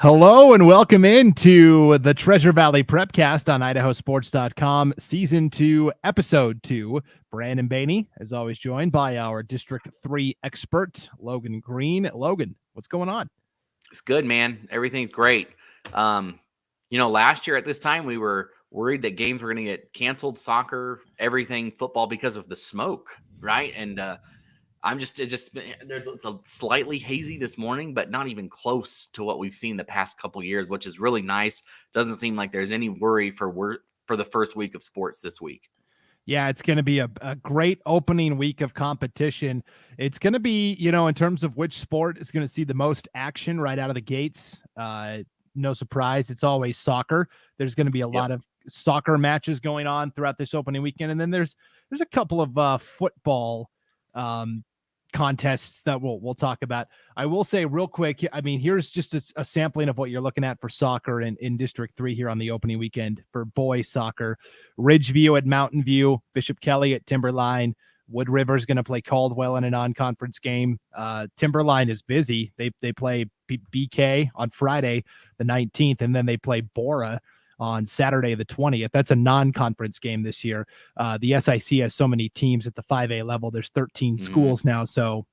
Hello and welcome into the Treasure Valley Prepcast on IdahoSports.com, Season 2, Episode 2. Brandon Baney, as always, joined by our District 3 expert, Logan Green. Logan, what's going on? It's good, man. Everything's great. Last year at this time, we were worried that games were going to get canceled, soccer, everything, football, because of the smoke, right? And it's a slightly hazy this morning, but not even close to what we've seen the past couple years, which is really nice. Doesn't seem like there's any worry for the first week of sports this week. Yeah, it's going to be a great opening week of competition. It's going to be, in terms of which sport is going to see the most action right out of the gates. No surprise, it's always soccer. There's going to be a lot of soccer matches going on throughout this opening weekend, and then there's a couple of football contests that we'll talk about. I will say real quick, I mean, here's just a sampling of what you're looking at for soccer in District 3 here on the opening weekend for boys soccer. Ridgeview at Mountain View, Bishop Kelly at Timberline. Wood River is going to play Caldwell in a non-conference game. Timberline is busy. They play BK on Friday the 19th, and then they play Bora on Saturday the 20th. That's a non-conference game this year. The SIC has so many teams at the 5A level. There's 13 schools now, so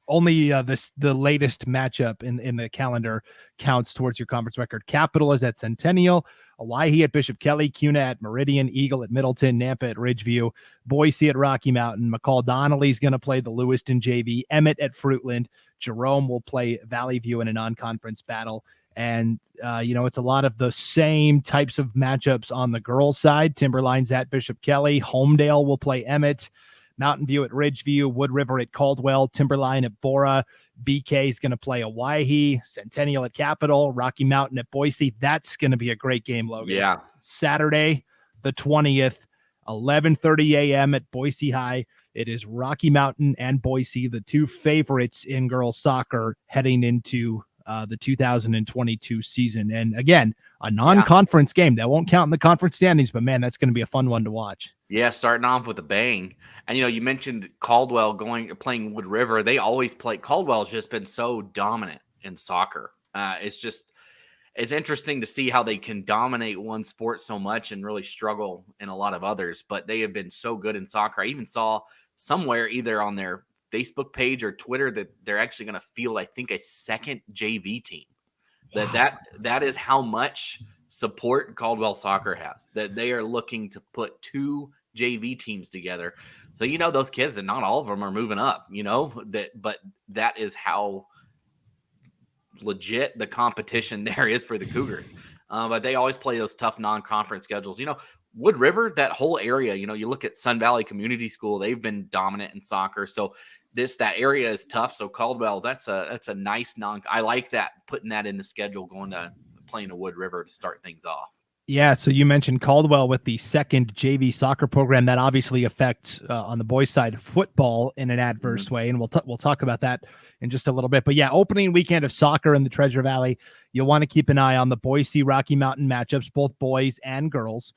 only the latest matchup in the calendar counts towards your conference record. Capital is at Centennial, Owyhee at Bishop Kelly, Cuna at Meridian, Eagle at Middleton, Nampa at Ridgeview, Boise at Rocky Mountain. McCall Donnelly's going to play the Lewiston JV, Emmett at Fruitland. Jerome will play Valley View in a non-conference battle. And, it's a lot of the same types of matchups on the girls' side. Timberline's at Bishop Kelly. Homedale will play Emmett. Mountain View at Ridgeview. Wood River at Caldwell. Timberline at Bora. BK is going to play Owyhee. Centennial at Capital. Rocky Mountain at Boise. That's going to be a great game, Logan. Yeah. Saturday, the 20th, 11:30 a.m. at Boise High. It is Rocky Mountain and Boise, the two favorites in girls soccer heading into the 2022 season. And again, a non-conference game that won't count in the conference standings, but man, that's going to be a fun one to watch. Yeah, starting off with a bang. And, you mentioned Caldwell playing Wood River. They always play. Caldwell's just been so dominant in soccer. It's interesting to see how they can dominate one sport so much and really struggle in a lot of others, but they have been so good in soccer. I even saw somewhere either on their Facebook page or Twitter that they're actually going to field, I think, a second JV team. That is how much support Caldwell Soccer has, that they are looking to put two JV teams together. So, those kids, and not all of them are moving up, but that is how legit the competition there is for the Cougars. But they always play those tough non-conference schedules. Wood River, that whole area, you look at Sun Valley Community School, they've been dominant in soccer. So that area is tough. So Caldwell, that's a nice I like that, putting that in the schedule, going to playing a Wood River to start things off. Yeah, so you mentioned Caldwell with the second JV soccer program. That obviously affects on the boys' side football in an adverse way, and we'll talk about that in just a little bit. But yeah, opening weekend of soccer in the Treasure Valley, you'll want to keep an eye on the Boise Rocky Mountain matchups, both boys and girls.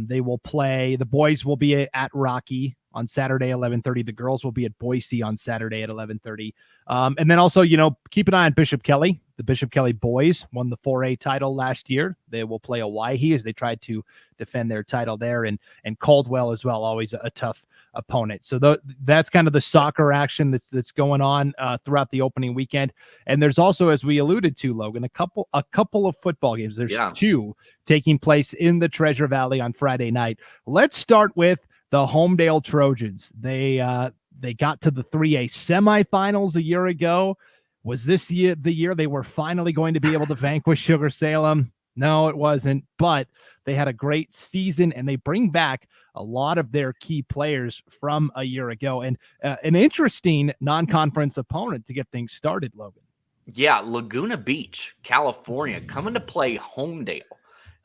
They will play. The boys will be at Rocky on Saturday 11:30. The girls will be at Boise on Saturday at 11:30. And then also, keep an eye on Bishop Kelly. The Bishop Kelly boys won the 4A title last year. They will play Owyhee as they try to defend their title there, and Caldwell as well, always a tough opponent. So that's kind of the soccer action that's going on throughout the opening weekend. And there's also, as we alluded to, Logan, a couple of football games. There's two taking place in the Treasure Valley on Friday night. Let's start with the Homedale Trojans. They got to the 3A semifinals a year ago. Was this year the year they were finally going to be able to vanquish Sugar Salem? No, it wasn't, but they had a great season, and they bring back a lot of their key players from a year ago, and an interesting non-conference opponent to get things started, Logan. Yeah, Laguna Beach, California, coming to play Homedale.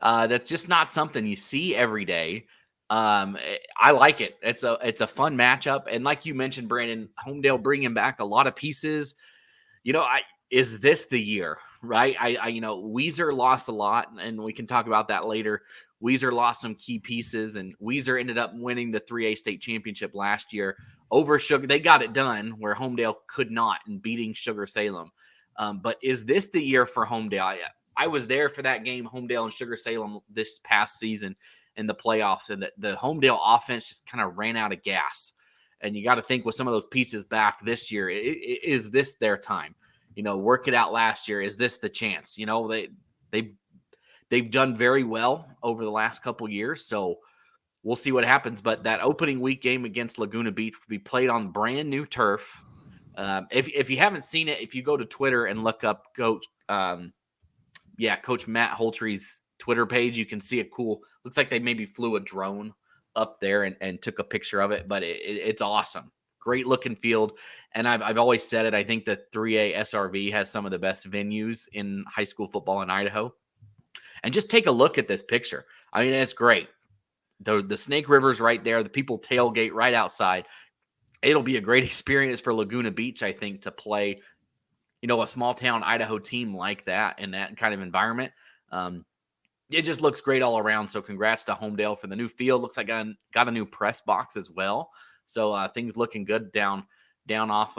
That's just not something you see every day. I like it. It's a fun matchup, and like you mentioned, Brandon, Homedale bringing back a lot of pieces. Is this the year, right? Weezer lost a lot, and we can talk about that later. Weezer lost some key pieces, and Weezer ended up winning the 3A state championship last year over Sugar. They got it done where Homedale could not, in beating Sugar Salem. But is this the year for Homedale? I was there for that game, Homedale and Sugar Salem, this past season in the playoffs, and the Homedale offense just kind of ran out of gas. And you got to think with some of those pieces back this year, is this their time? Work it out last year. Is this the chance? They've done very well over the last couple years, so we'll see what happens. But that opening week game against Laguna Beach will be played on brand new turf. If you haven't seen it, if you go to Twitter and look up Coach Matt Holtry's Twitter page, you can see a cool. Looks like they maybe flew a drone up there and took a picture of it, but it's awesome. Great looking field. And I've always said it. I think the 3A SRV has some of the best venues in high school football in Idaho. And just take a look at this picture. I mean, it's great. The Snake River's right there. The people tailgate right outside. It'll be a great experience for Laguna Beach, I think, to play, a small town Idaho team like that in that kind of environment. It just looks great all around. So congrats to Homedale for the new field. Looks like got a new press box as well. So things looking good down off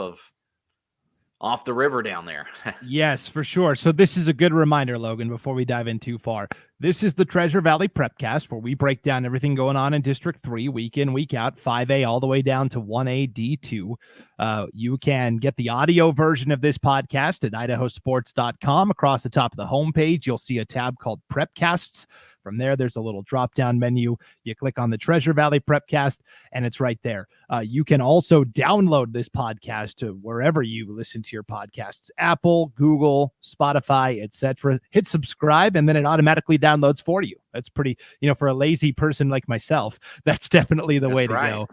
the river down there. Yes, for sure. So this is a good reminder, Logan, before we dive in too far. This is the Treasure Valley Prepcast, where we break down everything going on in District 3, week in, week out, 5A all the way down to 1A D2. You can get the audio version of this podcast at IdahoSports.com. Across the top of the homepage, you'll see a tab called Prepcasts. From there, there's a little drop-down menu. You click on the Treasure Valley Prepcast, and it's right there. You can also download this podcast to wherever you listen to your podcasts, Apple, Google, Spotify, etc. Hit subscribe, and then it automatically downloads for you. That's pretty, for a lazy person like myself, that's definitely the way to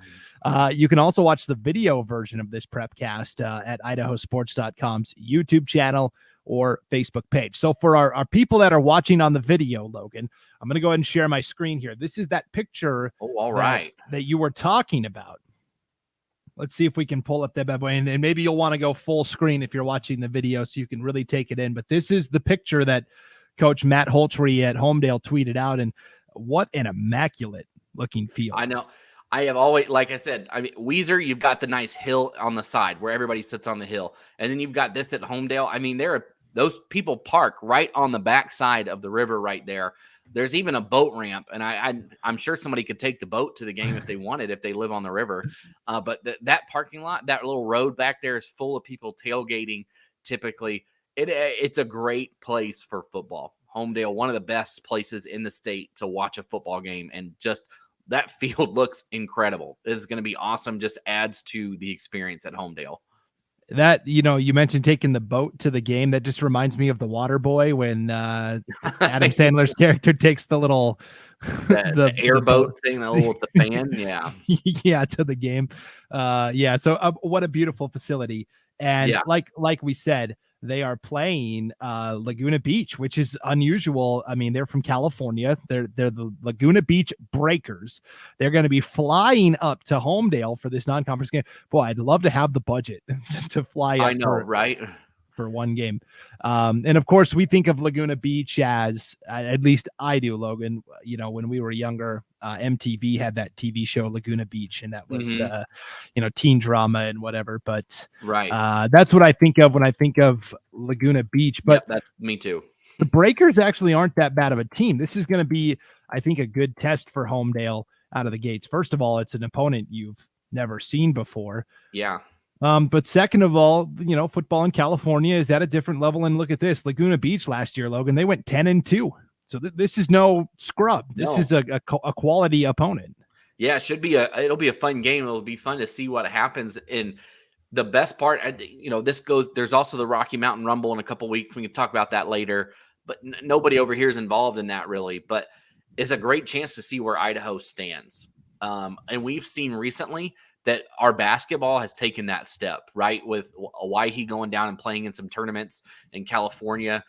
go. You can also watch the video version of this Prepcast at IdahoSports.com's YouTube channel or Facebook page. So for our people that are watching on the video, Logan, I'm going to go ahead and share my screen here. This is that picture that you were talking about. Let's see if we can pull up that bad boy. And maybe you'll want to go full screen if you're watching the video so you can really take it in. But this is the picture that Coach Matt Holtry at Homedale tweeted out. And what an immaculate looking field. I know. I have always, like I said, Weezer, you've got the nice hill on the side where everybody sits on the hill. And then you've got this at Homedale. I mean, those people park right on the back side of the river right there. There's even a boat ramp. And I'm sure somebody could take the boat to the game if they wanted, if they live on the river. But that parking lot, that little road back there is full of people tailgating typically. It's a great place for football. Homedale, one of the best places in the state to watch a football game. And just that field looks incredible. It's going to be awesome. Just adds to the experience at Homedale. That, you mentioned taking the boat to the game. That just reminds me of The Water Boy when Adam Sandler's character takes the little the airboat thing, the little with the fan. Yeah. Yeah, to the game. So what a beautiful facility. And like we said, they are playing Laguna Beach, which is unusual. I mean, they're from California. They're the Laguna Beach Breakers. They're going to be flying up to Homedale for this non-conference game. Boy, I'd love to have the budget to fly up. I know, right? For one game. And of course, we think of Laguna Beach as, at least I do, Logan, when we were younger, MTV had that TV show Laguna Beach, and that was, teen drama and whatever. But that's what I think of when I think of Laguna Beach. But that's me too. The Breakers actually aren't that bad of a team. This is going to be, I think, a good test for Homedale out of the gates. First of all, it's an opponent you've never seen before. Yeah. But second of all, football in California is at a different level. And look at this, Laguna Beach last year, Logan, they went 10-2. So this is no scrub. This is a quality opponent. Yeah, it should be it'll be a fun game. It'll be fun to see what happens. And the best part, there's also the Rocky Mountain Rumble in a couple weeks. We can talk about that later, but nobody over here is involved in that really, but it's a great chance to see where Idaho stands. And we've seen recently that our basketball has taken that step, right? With Hawaii going down and playing in some tournaments in California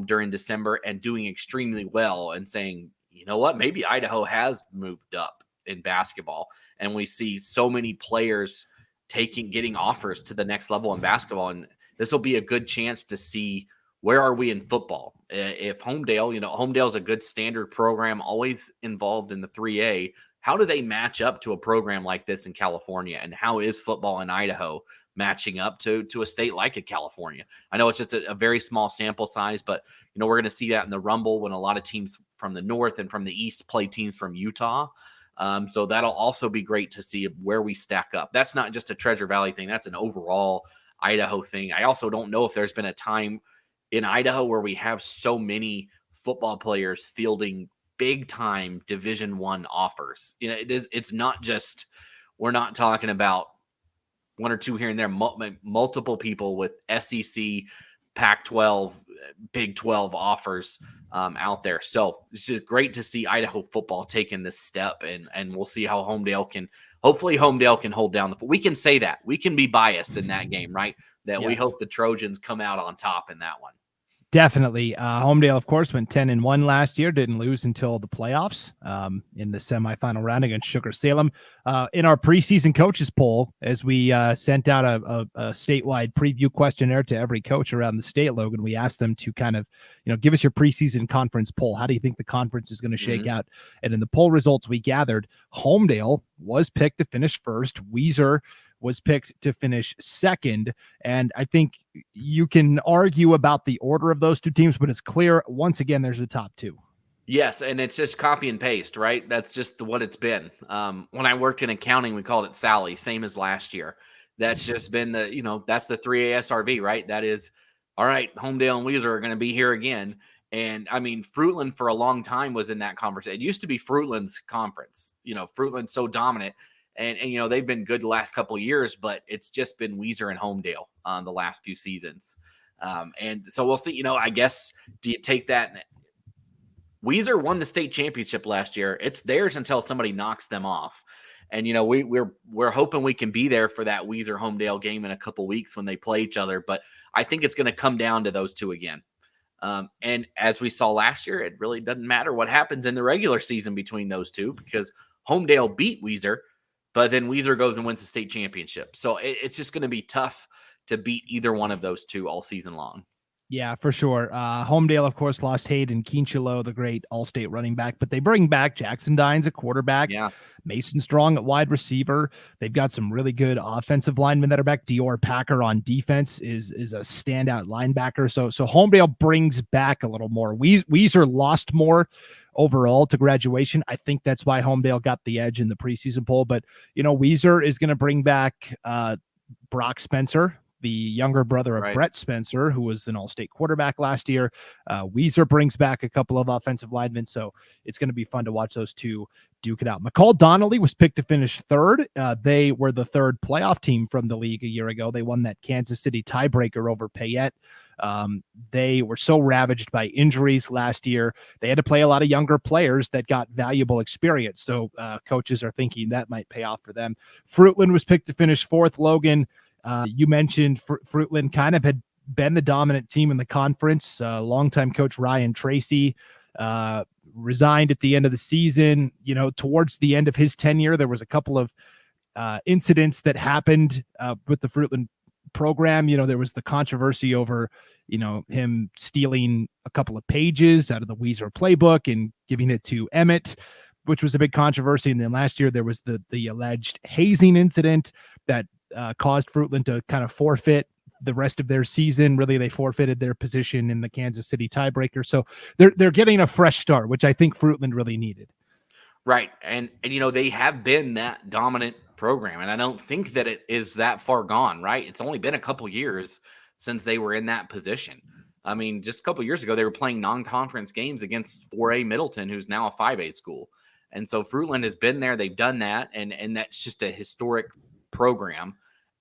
during December and doing extremely well and saying, you know what, maybe Idaho has moved up in basketball. And we see so many players getting offers to the next level in basketball. And this will be a good chance to see where are we in football. If Homedale, Homedale is a good standard program, always involved in the 3A, how do they match up to a program like this in California? And how is football in Idaho matching up to a state like a California? I know it's just a very small sample size, but we're going to see that in the Rumble when a lot of teams from the north and from the east play teams from Utah. So that'll also be great to see where we stack up. That's not just a Treasure Valley thing. That's an overall Idaho thing. I also don't know if there's been a time in Idaho where we have so many football players fielding big time Division I offers. It's not just, we're not talking about one or two here and there, multiple people with SEC, Pac-12, Big 12 offers out there. So it's just great to see Idaho football taking this step, and we'll see how hopefully Homedale can hold down we can say that. We can be biased in that game, right? That yes. We hope the Trojans come out on top in that one. Definitely. Homedale, of course, went 10-1 last year, didn't lose until the playoffs in the semifinal round against Sugar Salem. In our preseason coaches poll, as we sent out a statewide preview questionnaire to every coach around the state, Logan, we asked them to kind of, give us your preseason conference poll. How do you think the conference is going to shake out? And in the poll results we gathered, Homedale was picked to finish first. Weiser was picked to finish second. And I think you can argue about the order of those two teams, but it's clear, once again, there's the top two. Yes, and it's just copy and paste, right? That's just what it's been. When I worked in accounting, we called it Sally, same as last year. That's just been that's the 3ASRV, right? That is, all right, Homedale and Weiser are going to be here again. And I mean, Fruitland for a long time was in that conversation. It used to be Fruitland's conference. Fruitland's so dominant. And they've been good the last couple of years, but it's just been Weiser and Homedale on the last few seasons. And so we'll see, I guess, do you take that? Weiser won the state championship last year. It's theirs until somebody knocks them off. And, we're hoping we can be there for that Weiser Homedale game in a couple weeks when they play each other. But I think it's going to come down to those two again. And as we saw last year, it really doesn't matter what happens in the regular season between those two, because Homedale beat Weiser, but then Weiser goes and wins the state championship. So it's just going to be tough to beat either one of those two all season long. Yeah, for sure. Homedale, of course, lost Hayden Quinchelo, the great all-state running back, but they bring back Jackson Dines at quarterback, Mason Strong at wide receiver. They've got some really good offensive linemen that are back. Dior Packer on defense is a standout linebacker. So Homedale brings back a little more. Weiser lost more overall to graduation. I think that's why Homedale got the edge in the preseason poll. But, Weiser is going to bring back Brock Spencer, the younger brother of Brett Spencer, who was an all-state quarterback last year. Weiser brings back a couple of offensive linemen, so it's going to be fun to watch those two duke it out. McCall Donnelly was picked to finish third. They were the third playoff team from the league a year ago. They won that Kansas City tiebreaker over Payette. They were so ravaged by injuries last year. They had to play a lot of younger players that got valuable experience. So coaches are thinking that might pay off for them. Fruitland was picked to finish fourth. Logan, you mentioned Fruitland kind of had been the dominant team in the conference. Longtime coach Ryan Tracy resigned at the end of the season. Towards the end of his tenure, there was a couple of incidents that happened with the Fruitland program. There was the controversy over, him stealing a couple of pages out of the Weiser playbook and giving it to Emmett, which was a big controversy. And then last year there was the alleged hazing incident that caused Fruitland to kind of forfeit the rest of their season. Really, they forfeited their position in the Kansas City tiebreaker. So they're getting a fresh start, which I think Fruitland really needed. Right. And they have been that dominant program, and I don't think that it is that far gone, right? It's only been a couple years since they were in that position. I mean, just a couple years ago, they were playing non-conference games against 4A Middleton, who's now a 5A school. And so Fruitland has been there. They've done that, and that's just a historic program.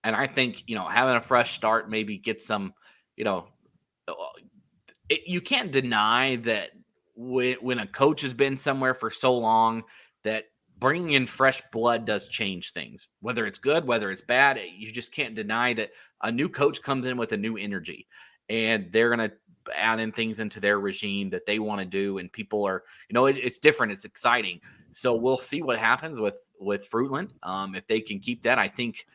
And I think, having a fresh start, maybe get some, you can't deny that when a coach has been somewhere for so long, that bringing in fresh blood does change things, whether it's good, whether it's bad. You just can't deny that a new coach comes in with a new energy, and they're going to add in things into their regime that they want to do. And people are, it's different. It's exciting. So we'll see what happens with Fruitland. If they can keep that, I think,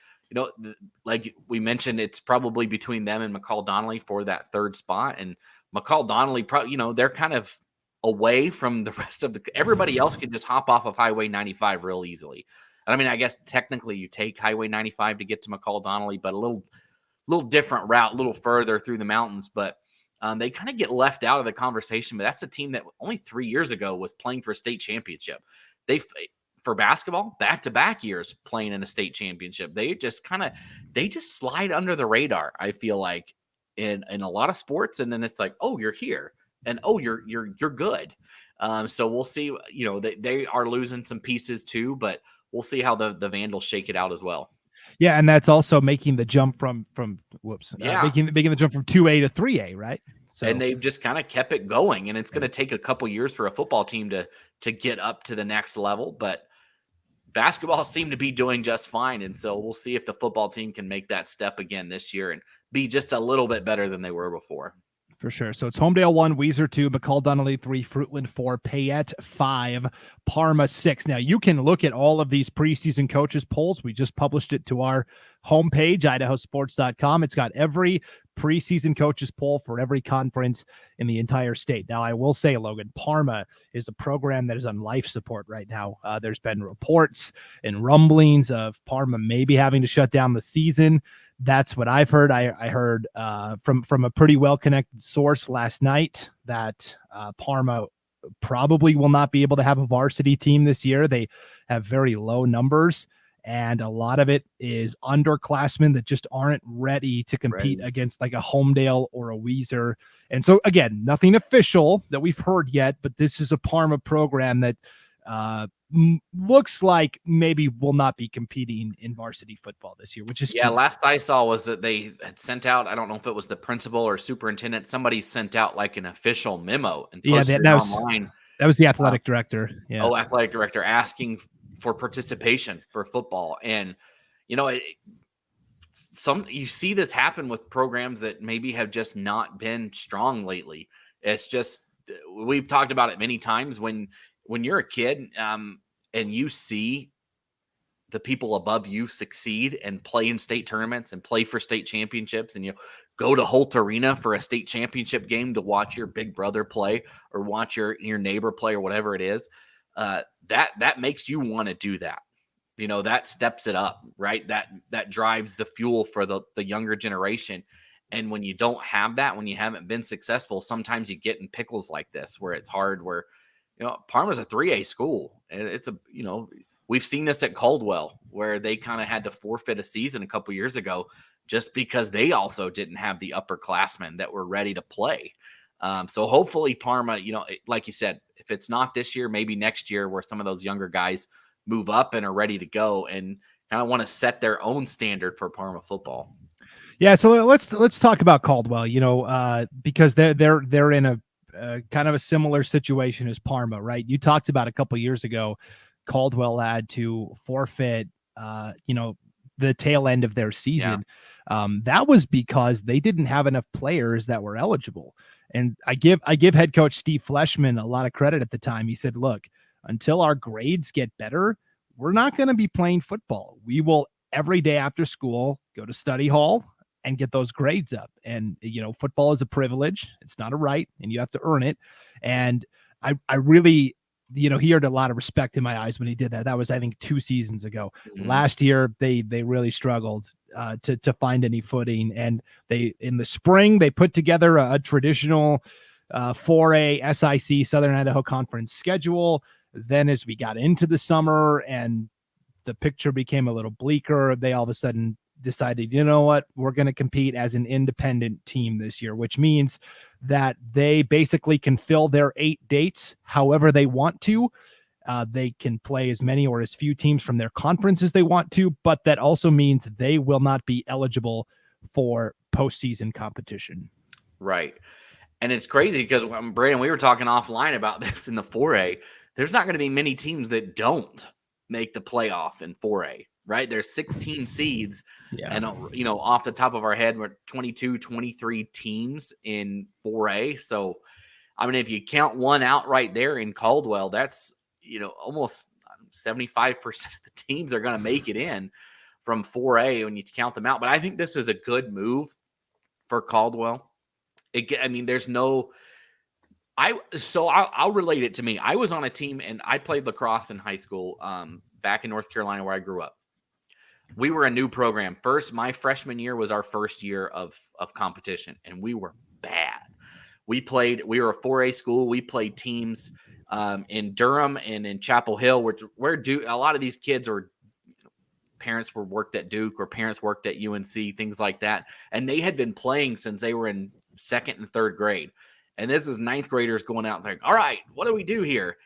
like we mentioned, it's probably between them and McCall Donnelly for that third spot. And McCall Donnelly, they're kind of away from the rest of everybody else can just hop off of Highway 95 real easily. And I mean, I guess technically you take Highway 95 to get to McCall Donnelly, but a little different route, a little further through the mountains. But they kind of get left out of the conversation. But that's a team that only 3 years ago was playing for a state championship. For basketball, back-to-back years playing in a state championship. They just slide under the radar, I feel like, in a lot of sports. And then it's like, oh, you're here. And oh, you're good. So we'll see. They are losing some pieces too, but we'll see how the Vandals shake it out as well. Yeah, and that's also making the jump from Yeah, making the jump from 2A to 3A, right? So, and they've just kind of kept it going, and it's going to take a couple years for a football team to get up to the next level, but basketball seemed to be doing just fine, and so we'll see if the football team can make that step again this year and be just a little bit better than they were before. For sure. So it's Homedale 1, Weiser 2, McCall Donnelly 3, Fruitland 4, Payette 5, Parma 6. Now, you can look at all of these preseason coaches polls. We just published it to our homepage, IdahoSports.com. It's got every preseason coaches poll for every conference in the entire state. Now, I will say, Logan, Parma is a program that is on life support right now. There's been reports and rumblings of Parma maybe having to shut down the season. That's what I've heard. I heard from a pretty well-connected source last night that Parma probably will not be able to have a varsity team this year. They have very low numbers, and a lot of it is underclassmen that just aren't ready to compete against like a Homedale or a Weiser. And so, again, nothing official that we've heard yet, but this is a Parma program that looks like maybe will not be competing in varsity football this year, which is last I saw was that they had sent out, I don't know if it was the principal or superintendent, somebody sent out like an official memo and posted it online. That was the athletic director. Yeah. Oh, athletic director asking for participation for football. And you see this happen with programs that maybe have just not been strong lately. It's just, we've talked about it many times when you're a kid and you see the people above you succeed and play in state tournaments and play for state championships, and you go to Holt Arena for a state championship game to watch your big brother play or watch your neighbor play or whatever it is, that makes you want to do that. That steps it up, right? That drives the fuel for the younger generation. And when you don't have that, when you haven't been successful, sometimes you get in pickles like this where it's hard, where Parma's a 3A school, and it's we've seen this at Caldwell where they kind of had to forfeit a season a couple years ago just because they also didn't have the upperclassmen that were ready to play. So hopefully Parma, like you said, if it's not this year, maybe next year, where some of those younger guys move up and are ready to go and kind of want to set their own standard for Parma football. Yeah, so let's talk about Caldwell. Because they're in a kind of a similar situation as Parma, right? You talked about a couple years ago, Caldwell had to forfeit, the tail end of their season. Yeah. That was because they didn't have enough players that were eligible. And I give head coach Steve Fleshman a lot of credit at the time. He said, look, until our grades get better, we're not going to be playing football. We will every day after school go to study hall and get those grades up. And, football is a privilege. It's not a right, and you have to earn it. And I really, he had a lot of respect in my eyes when he did that. That was, I think, 2 seasons ago. Mm-hmm. Last year, they really struggled to find any footing. And in the spring, they put together a traditional 4A SIC Southern Idaho Conference schedule. Then as we got into the summer and the picture became a little bleaker, they all of a sudden decided, you know what, we're going to compete as an independent team this year, which means that they basically can fill their 8 dates however they want to. They can play as many or as few teams from their conference as they want to, but that also means they will not be eligible for postseason competition. Right. And it's crazy because, Brandon, we were talking offline about this in the 4A. There's not going to be many teams that don't make the playoff in 4A, right? There's 16 seeds. Yeah. And, off the top of our head, we're 22, 23 teams in 4A. So, I mean, if you count one out right there in Caldwell, that's, almost 75% of the teams are going to make it in from 4A when you count them out. But I think this is a good move for Caldwell. There's no, I'll relate it to me. I was on a team and I played lacrosse in high school, back in North Carolina where I grew up. We were a new program. My freshman year was our first year of competition, and we were bad. We were a 4A school. We played teams in Durham and in Chapel Hill, where a lot of these kids are parents were worked at Duke or parents worked at UNC, things like that. And they had been playing since they were in second and third grade. And this is ninth graders going out and saying, all right, what do we do here?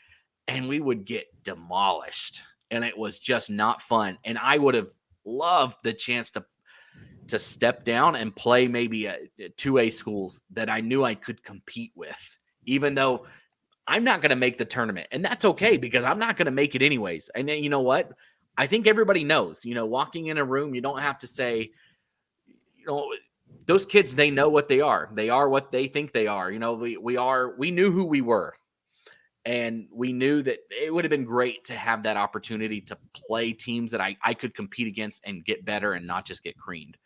And we would get demolished. And it was just not fun. And I would have loved the chance to step down and play maybe a 2A schools that I knew I could compete with, even though I'm not going to make the tournament. And that's okay because I'm not going to make it anyways. And then, you know what? I think everybody knows, walking in a room, you don't have to say, those kids, they know what they are. They are what they think they are. We knew who we were. And we knew that it would have been great to have that opportunity to play teams that I could compete against and get better and not just get creamed.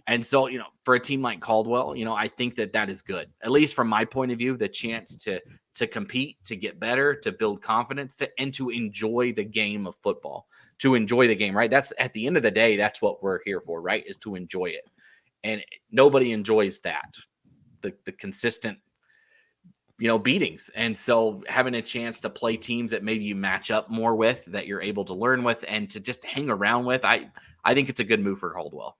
And so, for a team like Caldwell, I think that is good, at least from my point of view, the chance to compete, to get better, to build confidence, and to enjoy the game of football, to enjoy the game, right? That's at the end of the day, that's what we're here for, right? Is to enjoy it. And nobody enjoys that, the consistent, beatings. And so having a chance to play teams that maybe you match up more with, that you're able to learn with, and to just hang around with, I think it's a good move for Caldwell.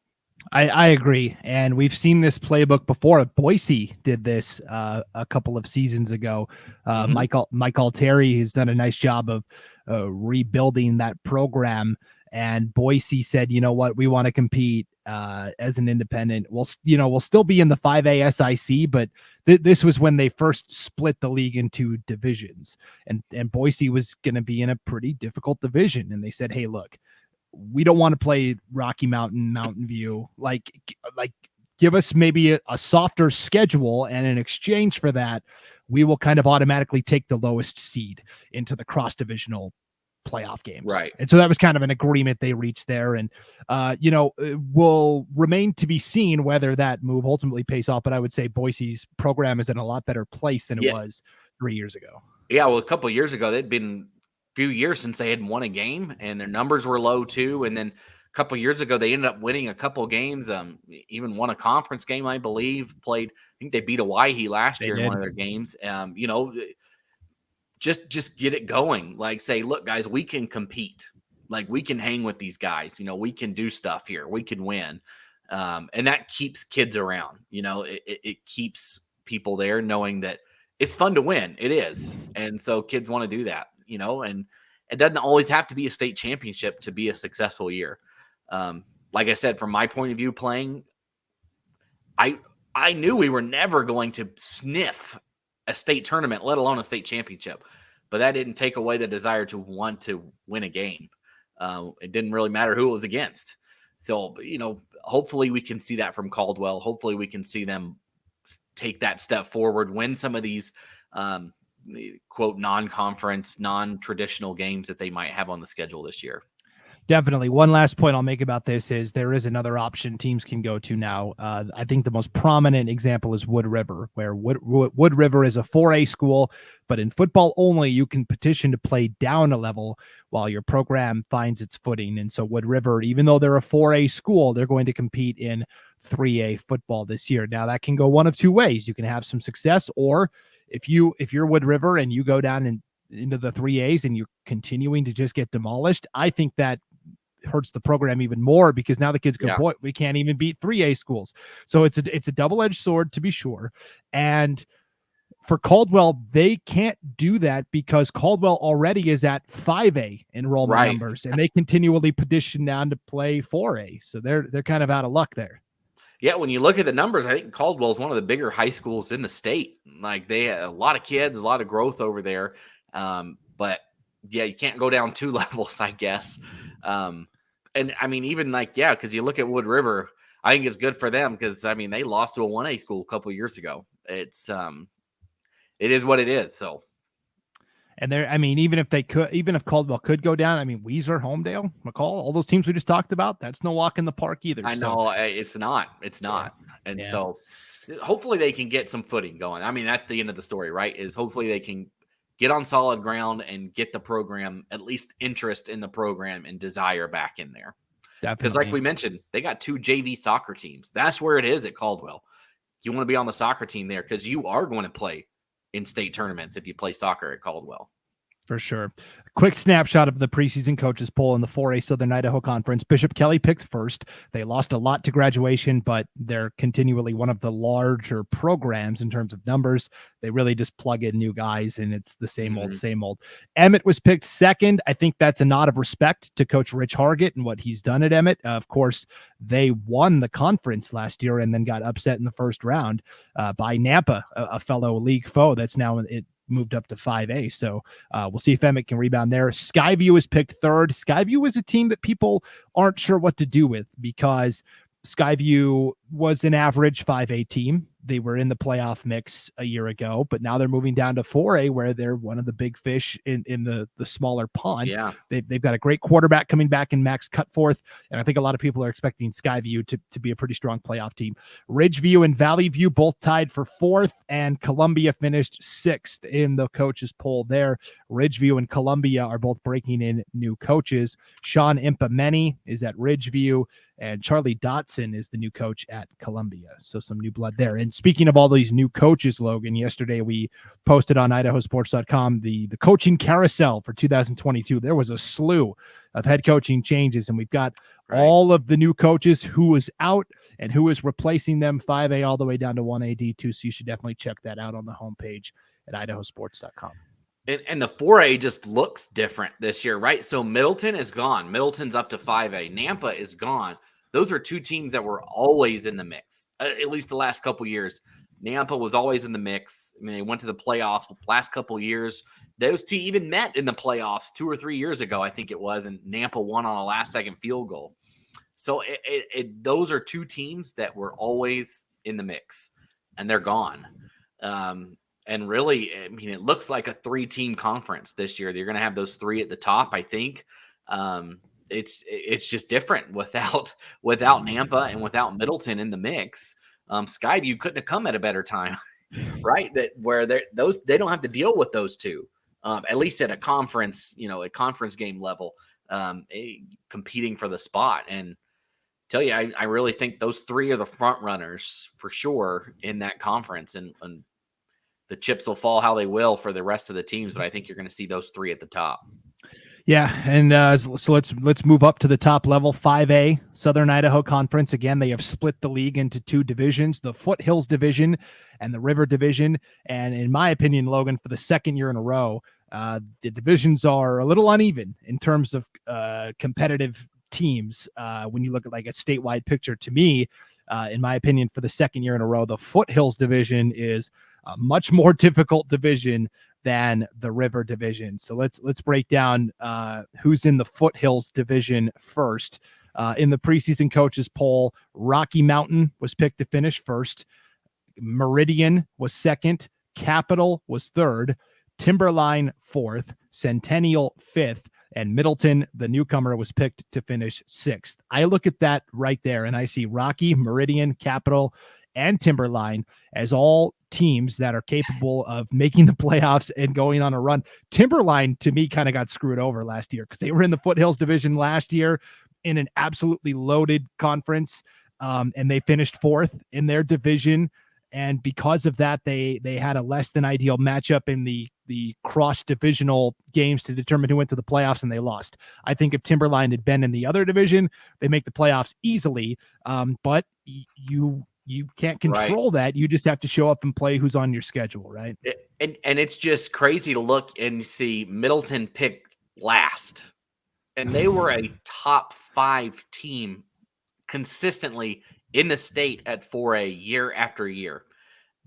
I agree. And we've seen this playbook before. Boise did this a couple of seasons ago. Mike Altieri has done a nice job of rebuilding that program. And Boise said, you know what, we want to compete as an independent. We'll still be in the 5A SIC, but this was when they first split the league into divisions. And Boise was going to be in a pretty difficult division. And they said, hey, look, we don't want to play Rocky Mountain, Mountain View. Like give us maybe a softer schedule, and in exchange for that, we will kind of automatically take the lowest seed into the cross-divisional playoff games. Right. And so that was kind of an agreement they reached there. And, it will remain to be seen whether that move ultimately pays off. But I would say Boise's program is in a lot better place than it was 3 years ago. Yeah. Well, a couple of years ago, they'd been few years since they had won a game, and their numbers were low too. And then a couple of years ago, they ended up winning a couple of games, even won a conference game, I believe. I think they beat Hawaii last year in one of their games. Just get it going. Like, say, look, guys, we can compete. Like, we can hang with these guys. We can do stuff here. We can win. And that keeps kids around. It keeps people there knowing that it's fun to win. It is. And so kids want to do that. And it doesn't always have to be a state championship to be a successful year. Like I said, from my point of view, playing, I knew we were never going to sniff a state tournament, let alone a state championship. But that didn't take away the desire to want to win a game. It didn't really matter who it was against. So, hopefully we can see that from Caldwell. Hopefully we can see them take that step forward, win some of these quote non-conference, non-traditional games that they might have on the schedule this year. Definitely. One last point I'll make about this is there is another option teams can go to now. I think the most prominent example is Wood River, where Wood River is a 4A school, but in football only, you can petition to play down a level while your program finds its footing. And so Wood River, even though they're a 4A school, they're going to compete in 3A football this year. Now that can go one of two ways. You can have some success, or if you're Wood River and you go down into the 3As and you're continuing to just get demolished, I think that hurts the program even more, because now the kids go, boy, we can't even beat 3A schools. So it's a double-edged sword, to be sure. And for Caldwell, they can't do that because Caldwell already is at 5A enrollment numbers, and they continually petition down to play 4A. So they're kind of out of luck there. Yeah, when you look at the numbers, I think Caldwell is one of the bigger high schools in the state. Like, they have a lot of kids, a lot of growth over there. But yeah, you can't go down 2 levels, I guess. And I mean, even because you look at Wood River, I think it's good for them because, I mean, they lost to a 1A school a couple of years ago. It is what it is. So, and even if Caldwell could go down, I mean, Weiser, Homedale, McCall, all those teams we just talked about, that's no walk in the park either. I know it's not. And so, hopefully they can get some footing going. I mean, that's the end of the story, right? Is hopefully they can get on solid ground and get the program, at least interest in the program and desire back in there. Because like Definitely. we mentioned, they got 2 JV soccer teams. That's where it is at Caldwell. You want to be on the soccer team there because you are going to play in state tournaments if you play soccer at Caldwell. For sure. Quick snapshot of the preseason coaches poll in the 4A Southern Idaho Conference. Bishop Kelly picked first. They lost a lot to graduation, but they're continually one of the larger programs in terms of numbers. They really just plug in new guys, and it's the same old, same old. Emmett was picked second. I think that's a nod of respect to Coach Rich Hargett and what he's done at Emmett. Of course, they won the conference last year and then got upset in the first round by Nampa, a fellow league foe that's now moved up to 5A. So we'll see if Emmett can rebound there. Skyview is picked third. Skyview is a team that people aren't sure what to do with because Skyview was an average 5A team. They were in the playoff mix a year ago, but now they're moving down to 4A where they're one of the big fish in the smaller pond. Yeah. They've got a great quarterback coming back in Max Cutforth, and I think a lot of people are expecting Skyview to be a pretty strong playoff team. Ridgeview and Valley View both tied for fourth, and Columbia finished sixth in the coaches poll there. Ridgeview and Columbia are both breaking in new coaches. Sean Impameni is at Ridgeview, and Charlie Dotson is the new coach at Columbia. So some new blood there. And speaking of all these new coaches, Logan, yesterday we posted on IdahoSports.com the coaching carousel for 2022. There was a slew of head coaching changes, and we've got all of the new coaches who is out and who is replacing them, 5A all the way down to 1A D2. So you should definitely check that out on the homepage at IdahoSports.com. And the 4A just looks different this year, right? So Middleton is gone. Middleton's up to 5A. Nampa is gone. Those are 2 teams that were always in the mix, at least the last couple years. Nampa was always in the mix. I mean, they went to the playoffs the last couple years. Those 2 even met in the playoffs 2 or 3 years ago, I think it was, and Nampa won on a last-second field goal. So those are 2 teams that were always in the mix, and they're gone. And really, I mean, it looks like a 3-team conference this year. You're going to have those 3 at the top, I think. It's just different without Nampa and without Middleton in the mix. Skyview couldn't have come at a better time, right? They don't have to deal with those 2, at least at a conference game level, competing for the spot. And tell you, I really think those 3 are the front runners for sure in that conference, and the chips will fall how they will for the rest of the teams, but I think you're going to see those 3 at the top. Yeah, and so let's move up to the top level. 5A Southern Idaho Conference. Again, they have split the league into 2 divisions: the Foothills Division and the River Division. And in my opinion, Logan, for the second year in a row, the divisions are a little uneven in terms of competitive teams. When you look at like a statewide picture, to me, in my opinion, for the second year in a row, the Foothills Division is a much more difficult division than the River Division. So let's break down who's in the Foothills Division first. In the preseason coaches poll, Rocky Mountain was picked to finish first. Meridian was second. Capital was third. Timberline fourth. Centennial fifth. And Middleton, the newcomer, was picked to finish sixth. I look at that right there, and I see Rocky, Meridian, Capital, and Timberline as all teams that are capable of making the playoffs and going on a run. Timberline, to me, kind of got screwed over last year because they were in the Foothills Division last year in an absolutely loaded conference, and they finished fourth in their division. And because of that, they had a less than ideal matchup in the cross-divisional games to determine who went to the playoffs, and they lost. I think if Timberline had been in the other division, they make the playoffs easily. But you can't control that. You just have to show up and play who's on your schedule, right? And it's just crazy to look and see Middleton picked last, and they were a top 5 team consistently in the state at 4A year after year.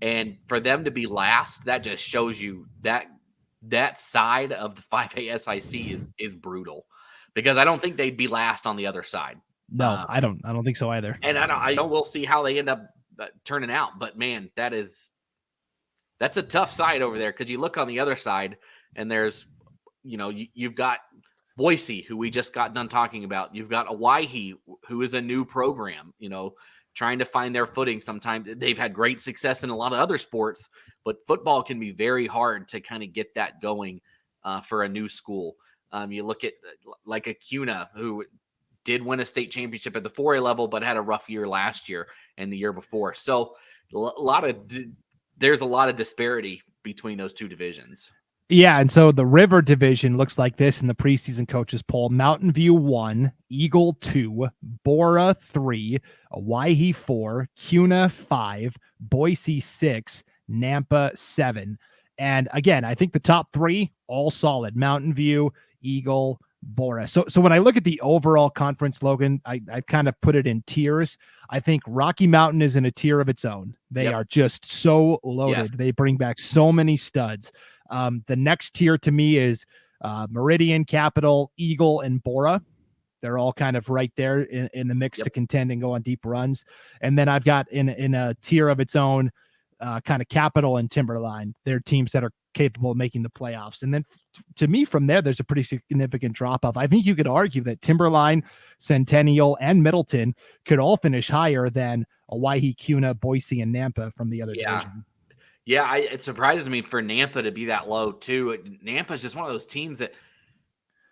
And for them to be last, that just shows you that side of the 5A SIC is brutal, because I don't think they'd be last on the other side. No, I don't think so either. And I know we'll see how they end up turning out, but man, that's a tough side over there. Cause you look on the other side and there's, you've got Boise, who we just got done talking about. You've got Owyhee, who is a new program. trying to find their footing. Sometimes they've had great success in a lot of other sports, but football can be very hard to kind of get that going for a new school. You look at like a CUNA, who did win a state championship at the 4A level, but had a rough year last year and the year before. So there's a lot of disparity between those two divisions. Yeah, and so the River division looks like this in the preseason coaches poll: Mountain View 1, Eagle 2, Bora 3, Owyhee 4, CUNA 5, Boise 6, Nampa 7. And again, I think the top three all solid: Mountain View, Eagle, Bora. So when I look at the overall conference, Logan, I kind of put it in tiers. I think Rocky Mountain is in a tier of its own. They are just so loaded. Yes. They bring back so many studs. The next tier to me is Meridian, Capital, Eagle, and Bora. They're all kind of right there in the mix to contend and go on deep runs. And then I've got in a tier of its own, kind of Capital and Timberline. They're teams that are capable of making the playoffs. And then to me, from there, there's a pretty significant drop off. I think you could argue that Timberline, Centennial, and Middleton could all finish higher than Owyhee, CUNA, Boise, and Nampa from the other division. Yeah, it surprises me for Nampa to be that low too. Nampa is just one of those teams that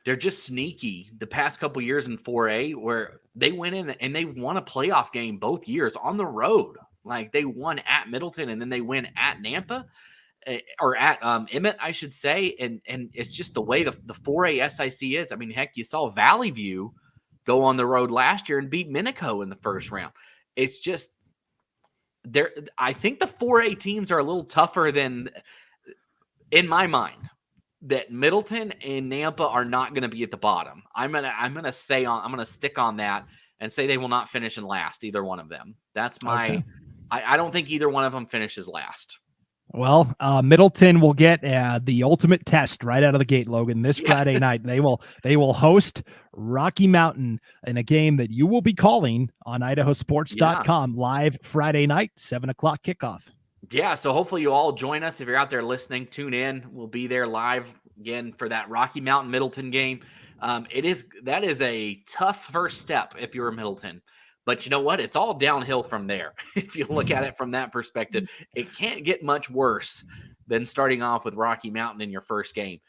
they're just sneaky. The past couple years in 4A, where they went in and they won a playoff game both years on the road. Like they won at Middleton and then they win at Nampa, or at Emmett, I should say. And it's just the way the 4A SIC is. I mean, heck, you saw Valley View go on the road last year and beat Minico in the first round. It's just there. I think the 4A teams are a little tougher than, in my mind, that Middleton and Nampa are not going to be at the bottom. I'm gonna stick on that and say they will not finish in last, either one of them. That's my. Okay. I don't think either one of them finishes last. Well, Middleton will get the ultimate test right out of the gate, Logan. This Friday night, they will host Rocky Mountain in a game that you will be calling on IdahoSports.com live Friday night, 7:00 kickoff. Yeah, so hopefully you all join us. If you're out there listening, tune in. We'll be there live again for that Rocky Mountain Middleton game. That is a tough first step if you're a Middleton. But you know what? It's all downhill from there. If you look at it from that perspective, it can't get much worse than starting off with Rocky Mountain in your first game.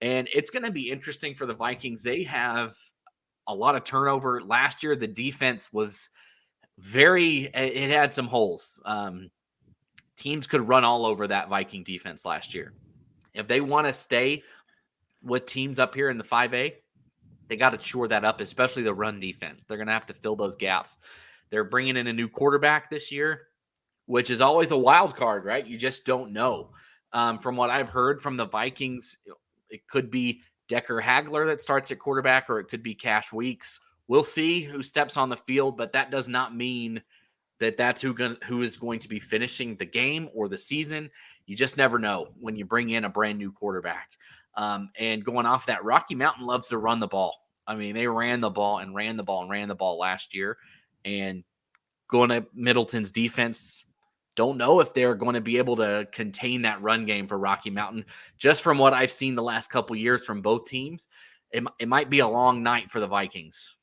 And it's going to be interesting for the Vikings. They have a lot of turnover. Last year, the defense was it had some holes. Teams could run all over that Viking defense last year. If they want to stay with teams up here in the 5A, they got to shore that up, especially the run defense. They're going to have to fill those gaps. They're bringing in a new quarterback this year, which is always a wild card, right? You just don't know. From what I've heard from the Vikings, it could be Decker Hagler that starts at quarterback, or it could be Cash Weeks. We'll see who steps on the field, but that does not mean that's who is going to be finishing the game or the season. You just never know when you bring in a brand new quarterback. And going off that, Rocky Mountain loves to run the ball. I mean, they ran the ball last year. And going to Middleton's defense, don't know if they're going to be able to contain that run game for Rocky Mountain. Just from what I've seen the last couple years from both teams, it might be a long night for the Vikings.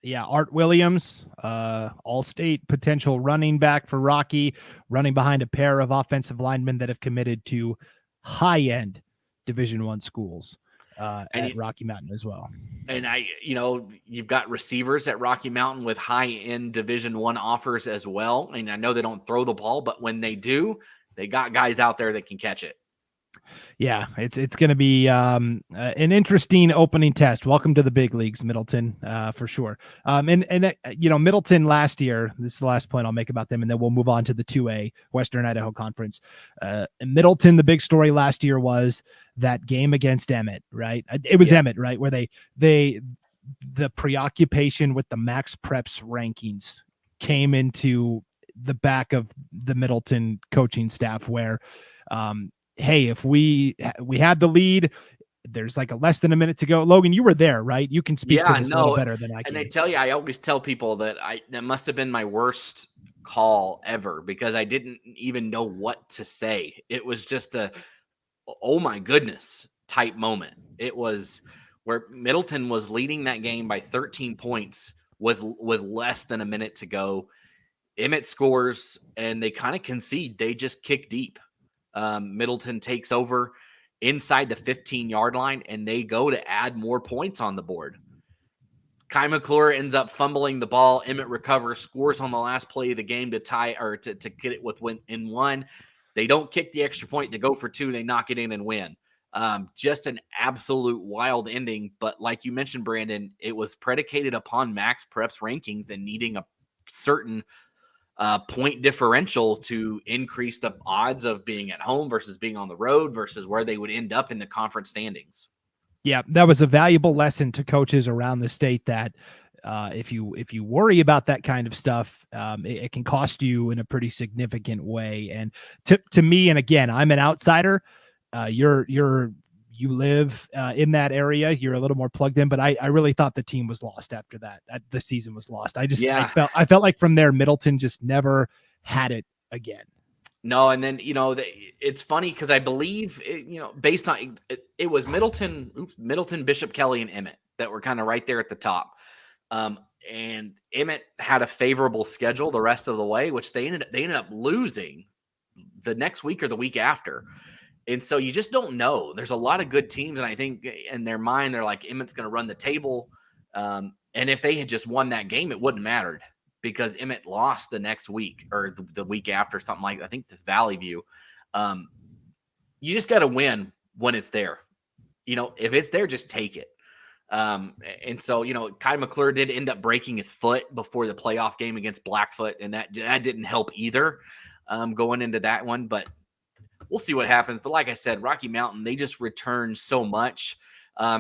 Yeah, Art Williams, all-state potential running back for Rocky, running behind a pair of offensive linemen that have committed to high-end Division I schools at Rocky Mountain as well. And you've got receivers at Rocky Mountain with high-end Division I offers as well. And I know they don't throw the ball, but when they do, they got guys out there that can catch it. Yeah, it's going to be an interesting opening test. Welcome to the big leagues, Middleton, for sure. Middleton last year, this is the last point I'll make about them, and then we'll move on to the 2A Western Idaho Conference. In Middleton, the big story last year was that game against Emmett, right? It was Emmett, right, where the preoccupation with the Max Preps rankings came into the back of the Middleton coaching staff, where hey, if we had the lead, there's like a less than a minute to go. Logan, you were there, right? You can speak to this a little better than I can. And I tell you, I always tell people that that must have been my worst call ever, because I didn't even know what to say. It was just a, oh my goodness type moment. It was where Middleton was leading that game by 13 points with less than a minute to go. Emmett scores, and they kind of concede. They just kick deep. Middleton takes over inside the 15-yard line, and they go to add more points on the board. Kai McClure ends up fumbling the ball. Emmett recovers, scores on the last play of the game to tie or to get it in one. They don't kick the extra point. They go for two. They knock it in and win. Just an absolute wild ending. But like you mentioned, Brandon, it was predicated upon Max Prep's rankings and needing a certain point differential to increase the odds of being at home versus being on the road versus where they would end up in the conference standings. Yeah, that was a valuable lesson to coaches around the state that if you worry about that kind of stuff, it can cost you in a pretty significant way. And to me, and again, I'm an outsider. You live in that area. You're a little more plugged in, but I really thought the team was lost after that. The season was lost. I felt like from there, Middleton just never had it again. No, and then, it's funny because I believe, based on it was Middleton, Bishop Kelly, and Emmett that were kind of right there at the top. And Emmett had a favorable schedule the rest of the way, which they ended up losing the next week or the week after. And so you just don't know. There's a lot of good teams, and I think in their mind, they're like, Emmett's going to run the table. And if they had just won that game, it wouldn't have mattered, because Emmett lost the next week or the week after, something like, I think, to Valley View. You just got to win when it's there. If it's there, just take it. And so, Kai McClure did end up breaking his foot before the playoff game against Blackfoot, and that didn't help either going into that one. But we'll see what happens. But like I said, Rocky Mountain, they just return so much. I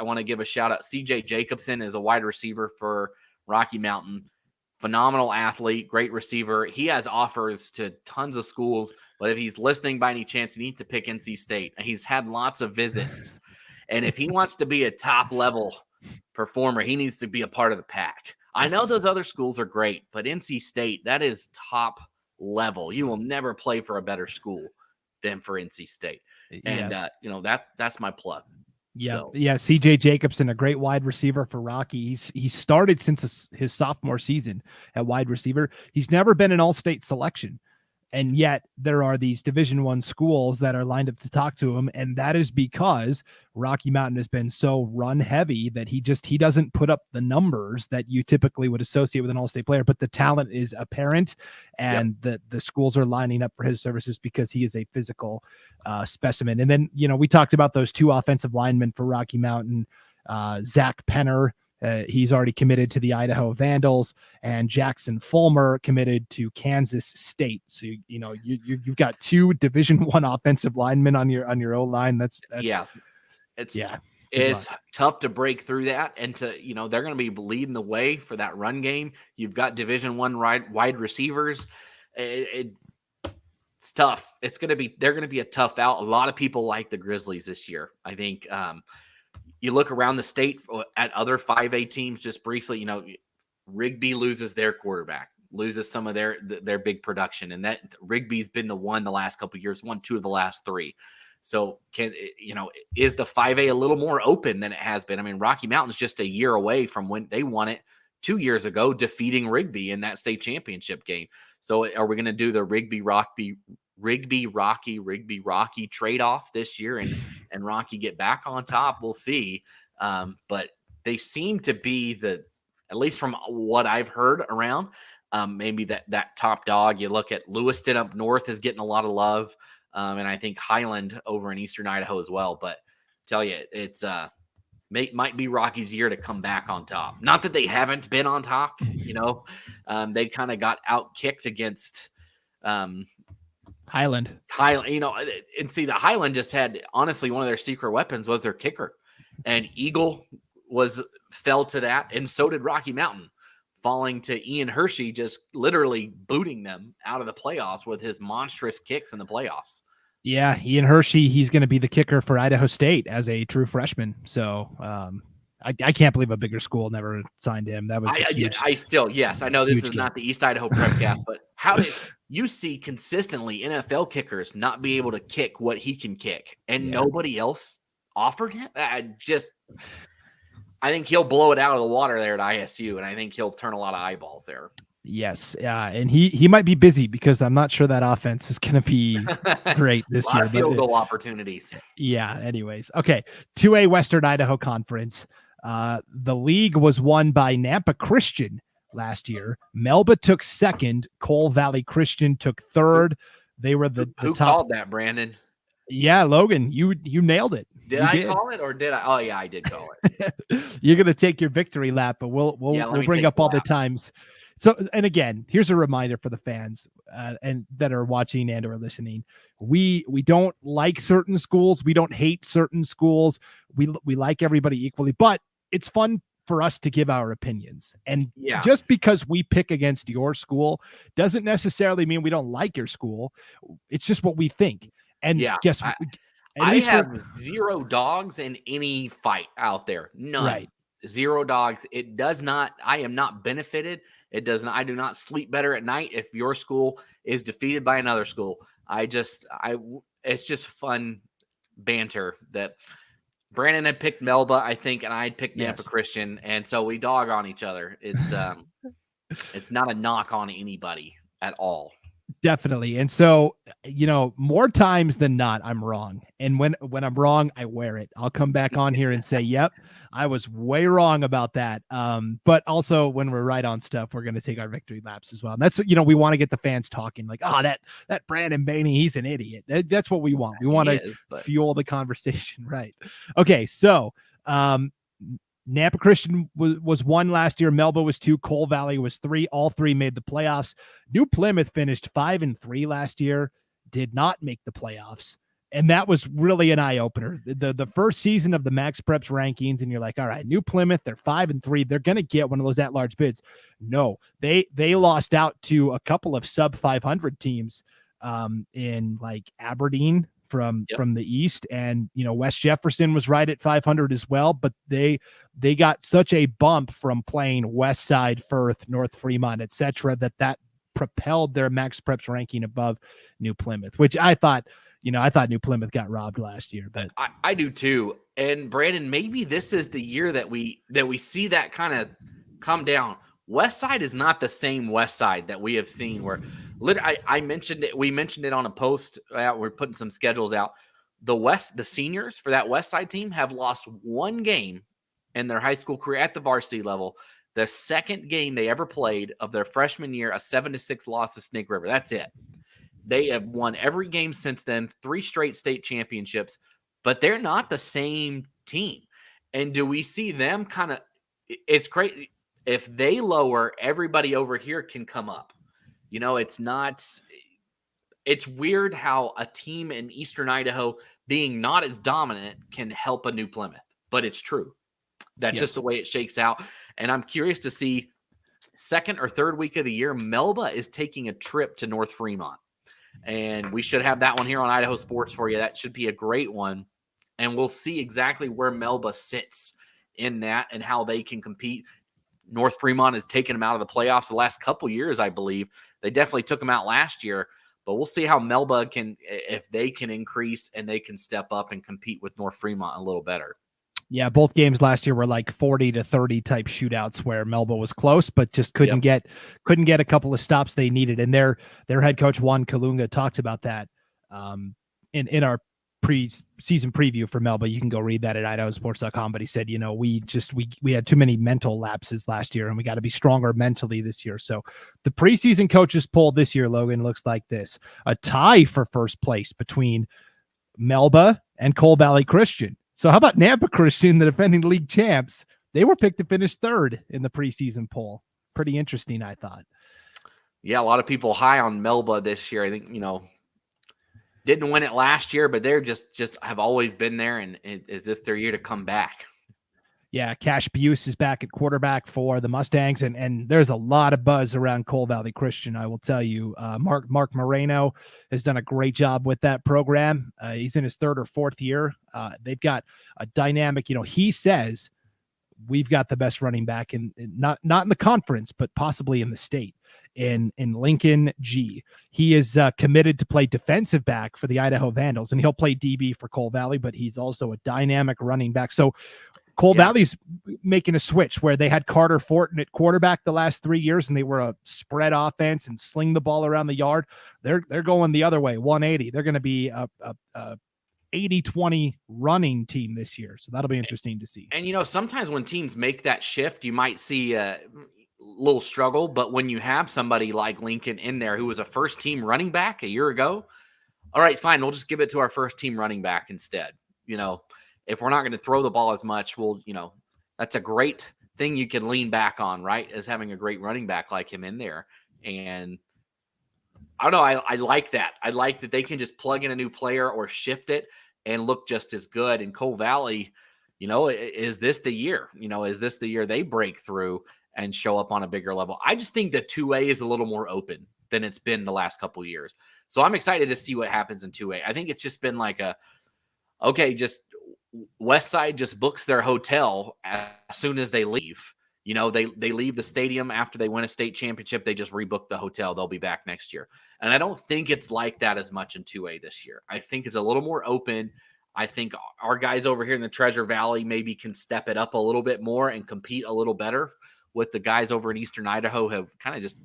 want to give a shout out. CJ Jacobson is a wide receiver for Rocky Mountain. Phenomenal athlete, great receiver. He has offers to tons of schools, but if he's listening by any chance, he needs to pick NC State. He's had lots of visits. And if he wants to be a top level performer, he needs to be a part of the pack. I know those other schools are great, but NC State, that is top level. You will never play for a better school than for NC State. And, that's my plug. Yeah. So. Yeah. CJ Jacobson, a great wide receiver for Rocky. He started since his sophomore season at wide receiver. He's never been an all-state selection. And yet there are these Division I schools that are lined up to talk to him. And that is because Rocky Mountain has been so run heavy that he doesn't put up the numbers that you typically would associate with an all-state player, but the talent is apparent, and the schools are lining up for his services because he is a physical specimen. And then, we talked about those two offensive linemen for Rocky Mountain, Zach Penner. He's already committed to the Idaho Vandals, and Jackson Fulmer committed to Kansas State. So you've got two Division I offensive linemen on your O line. It's tough to break through that, and they're going to be leading the way for that run game. You've got Division I wide receivers. It's tough. They're going to be a tough out. A lot of people like the Grizzlies this year. I think. You look around the state at other 5A teams just briefly, Rigby loses their quarterback, loses some of their big production. And that Rigby's been the one the last couple of years, won 2 of the last 3. So is the 5A a little more open than it has been? I mean, Rocky Mountain's just a year away from when they won it 2 years ago, defeating Rigby in that state championship game. So are we going to do the Rigby Rocky trade-off this year and Rocky get back on top? We'll see. But they seem to be at least from what I've heard around, maybe that top dog. You look at Lewiston up north is getting a lot of love. And I think Highland over in Eastern Idaho as well. But tell you, it's might be Rocky's year to come back on top. Not that they haven't been on top, they kind of got out-kicked against Highland, and see, the Highland just had, honestly, one of their secret weapons was their kicker, and Eagle fell to that, and so did Rocky Mountain, falling to Ian Hershey, just literally booting them out of the playoffs with his monstrous kicks in the playoffs. Yeah, Ian Hershey, he's going to be the kicker for Idaho State as a true freshman. So I can't believe a bigger school never signed him. That was I know this is not the East Idaho Prepcast, but how did you see consistently NFL kickers not be able to kick what he can kick, and nobody else offered him? I think he'll blow it out of the water there at ISU, and I think he'll turn a lot of eyeballs there. Yes, and he might be busy because I'm not sure that offense is going to be great A this lot year. of field goal opportunities. Yeah. Anyways, okay. 2A Western Idaho Conference. The league was won by Nampa Christian last year. Melba took second. Cole Valley Christian took third. They were the Who top. called that, Brandon? Yeah, Logan, you nailed it. Did You I did. call it or did I? Oh yeah, I did call it. You're gonna take your victory lap, but we'll bring up all the times. So, and again, here's a reminder for the fans and that are watching and or listening. We don't like certain schools. We don't hate certain schools. We like everybody equally, but it's fun for us to give our opinions. And just because we pick against your school doesn't necessarily mean we don't like your school. It's just what we think. And guess what? I have zero dogs in any fight out there. None. Right. Zero dogs. It does not. I am not benefited. It does not. I do not sleep better at night if your school is defeated by another school. It's just fun banter that Brandon had picked Melba, I think, and I had picked Nampa Christian, and so we dog on each other. It's it's not a knock on anybody at all. Definitely. And so, more times than not, I'm wrong. And when I'm wrong, I wear it. I'll come back on here and say, yep, I was way wrong about that. But also when we're right on stuff, we're going to take our victory laps as well. And that's, we want to get the fans talking like, that Brandon Baney, he's an idiot. That's what we want. We want to fuel the conversation. Right. Okay. So, Nampa Christian was 1 last year. Melba was 2. Cole Valley was 3. All 3 made the playoffs. New Plymouth finished 5-3 last year, did not make the playoffs. And that was really an eye-opener. The first season of the Max Preps rankings, and you're like, all right, New Plymouth, they're 5-3. They're going to get one of those at-large bids. No, they lost out to a couple of sub-500 teams in like Aberdeen, from the East, and West Jefferson was right at 500 as well, but they got such a bump from playing West Side, Firth, North Fremont, etc., that propelled their Max Preps ranking above New Plymouth, which I thought New Plymouth got robbed last year. But I do too. And Brandon, maybe this is the year that we see that kind of come down. West Side is not the same West Side that we have seen where I mentioned it. We mentioned it on a post. We're putting some schedules out. The seniors for that West Side team have lost 1 game in their high school career at the varsity level. The second game they ever played of their freshman year, a 7-6 loss to Snake River. That's it. They have won every game since then, 3 straight state championships, but they're not the same team. And do we see them kind of – it's great. If they lower, everybody over here can come up. It's weird how a team in Eastern Idaho being not as dominant can help a New Plymouth, but it's true. That's just the way it shakes out. And I'm curious to see second or third week of the year, Melba is taking a trip to North Fremont. And we should have that one here on Idaho Sports for you. That should be a great one. And we'll see exactly where Melba sits in that and how they can compete. North Fremont has taken them out of the playoffs the last couple years, I believe. They definitely took them out last year, but we'll see how Melba can, if they can increase and they can step up and compete with North Fremont a little better. Yeah, both games last year were like 40-30 type shootouts where Melba was close, but just couldn't get a couple of stops they needed. And their head coach Juan Kalunga talked about that in our pre-season preview for Melba. You can go read that at IdahoSports.com. But he said, we had too many mental lapses last year, and we got to be stronger mentally this year. So the preseason coaches poll this year, Logan, looks like this: a tie for first place between Melba and Cole Valley Christian. So how about Nampa Christian, the defending league champs? They were picked to finish 3rd in the preseason poll. Pretty interesting, I thought. Yeah, a lot of people high on Melba this year. I think, didn't win it last year, but they're just have always been there. And is this their year to come back? Yeah, Cash Buse is back at quarterback for the Mustangs, and there's a lot of buzz around Cole Valley Christian, I will tell you. Mark Moreno has done a great job with that program. He's in his 3rd or 4th year. They've got a dynamic, he says we've got the best running back in not in the conference, but possibly in the state, in Lincoln G. He is committed to play defensive back for the Idaho Vandals, and he'll play DB for Cole Valley, but he's also a dynamic running back. So Cole Valley's making a switch where they had Carter Fortin at quarterback the last 3 years, and they were a spread offense and sling the ball around the yard. They're going the other way, 180. They're going to be a 80-20 running team this year. So that'll be interesting to see. And, sometimes when teams make that shift, you might see a little struggle. But when you have somebody like Lincoln in there who was a first-team running back a year ago, all right, fine, we'll just give it to our first-team running back instead. If we're not going to throw the ball as much, that's a great thing you can lean back on, right, is having a great running back like him in there. And I don't know. I like that. I like that they can just plug in a new player or shift it and look just as good. And Cole Valley, is this the year? Is this the year they break through and show up on a bigger level? I just think that 2A is a little more open than it's been the last couple of years. So I'm excited to see what happens in 2A. I think it's just been like just West Side just books their hotel as soon as they leave. They leave the stadium after they win a state championship. They just rebook the hotel. They'll be back next year. And I don't think it's like that as much in 2A this year. I think it's a little more open. I think our guys over here in the Treasure Valley maybe can step it up a little bit more and compete a little better with the guys over in Eastern Idaho have kind of just,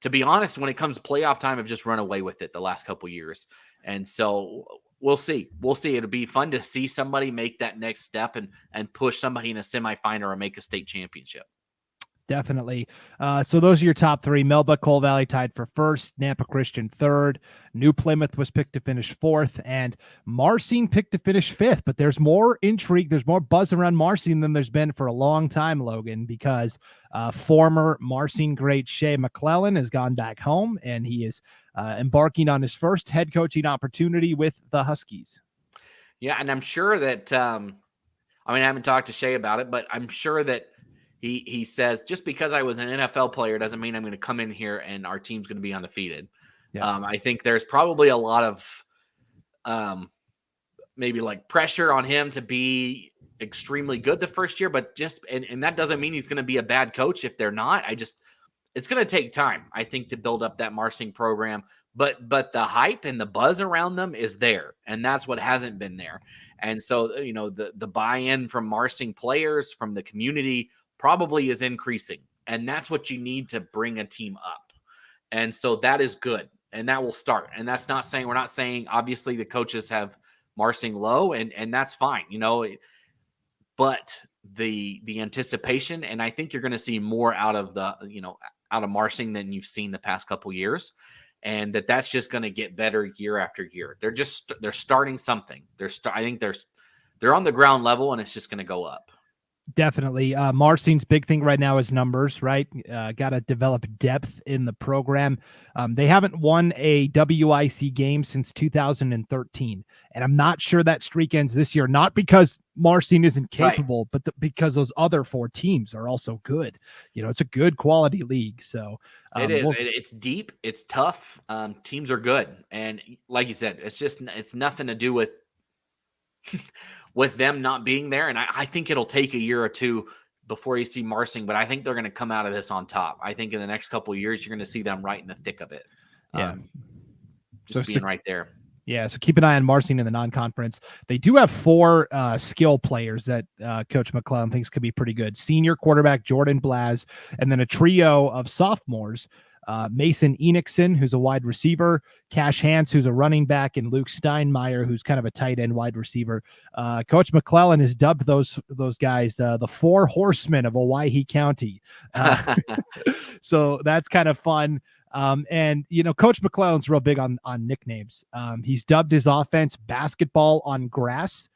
to be honest, when it comes to playoff time, have just run away with it the last couple of years. And so we'll see. It'll be fun to see somebody make that next step and push somebody in a semifinal or make a state championship. Definitely. So those are your top three. Melba, Cole Valley tied for first, Nampa Christian third, New Plymouth was picked to finish fourth, and Marsing picked to finish fifth. But there's more intrigue, there's more buzz around Marsing than there's been for a long time, Logan, because former Marsing great Shea McClellan has gone back home, and he is embarking on his first head coaching opportunity with the Huskies. Yeah, and I'm sure that, I haven't talked to Shea about it, but I'm sure that he says, just because I was an NFL player doesn't mean I'm going to come in here and our team's going to be undefeated. Yeah. I think there's probably a lot of maybe like pressure on him to be extremely good the first year, but and that doesn't mean he's going to be a bad coach if they're not. It's going to take time, I think, to build up that Marsing program, but the hype and the buzz around them is there, and that's what hasn't been there. And so, the buy-in from Marsing players, from the community, probably is increasing, and that's what you need to bring a team up. And so that is good, and that will start. And that's not saying, we're not saying obviously the coaches have Marsing low, and that's fine, but the anticipation, and I think you're going to see more out of out of Marsing than you've seen the past couple years, and that's just going to get better year after year. They're starting something. I think they're on the ground level, and it's just going to go up. Definitely. Marsing's big thing right now is numbers, right? Got to develop depth in the program. They haven't won a WIC game since 2013. And I'm not sure that streak ends this year, not because Marsing isn't capable, right, but because those other four teams are also good. It's a good quality league. So it is. It's deep. It's tough. Teams are good. And like you said, it's nothing to do with them not being there. And I think it'll take a year or two before you see Marsing, but I think they're going to come out of this on top. I think in the next couple of years, you're going to see them right in the thick of it. Yeah. Being right there. Yeah. So keep an eye on Marsing in the non-conference. They do have four skill players that Coach McClellan thinks could be pretty good. Senior quarterback Jordan Blaz, and then a trio of sophomores, Mason Enochson, who's a wide receiver, Cash Hance, who's a running back, and Luke Steinmeier, who's kind of a tight end wide receiver. Coach McClellan has dubbed those guys the four horsemen of Owyhee County. So that's kind of fun. And Coach McClellan's real big on nicknames. He's dubbed his offense basketball on grass.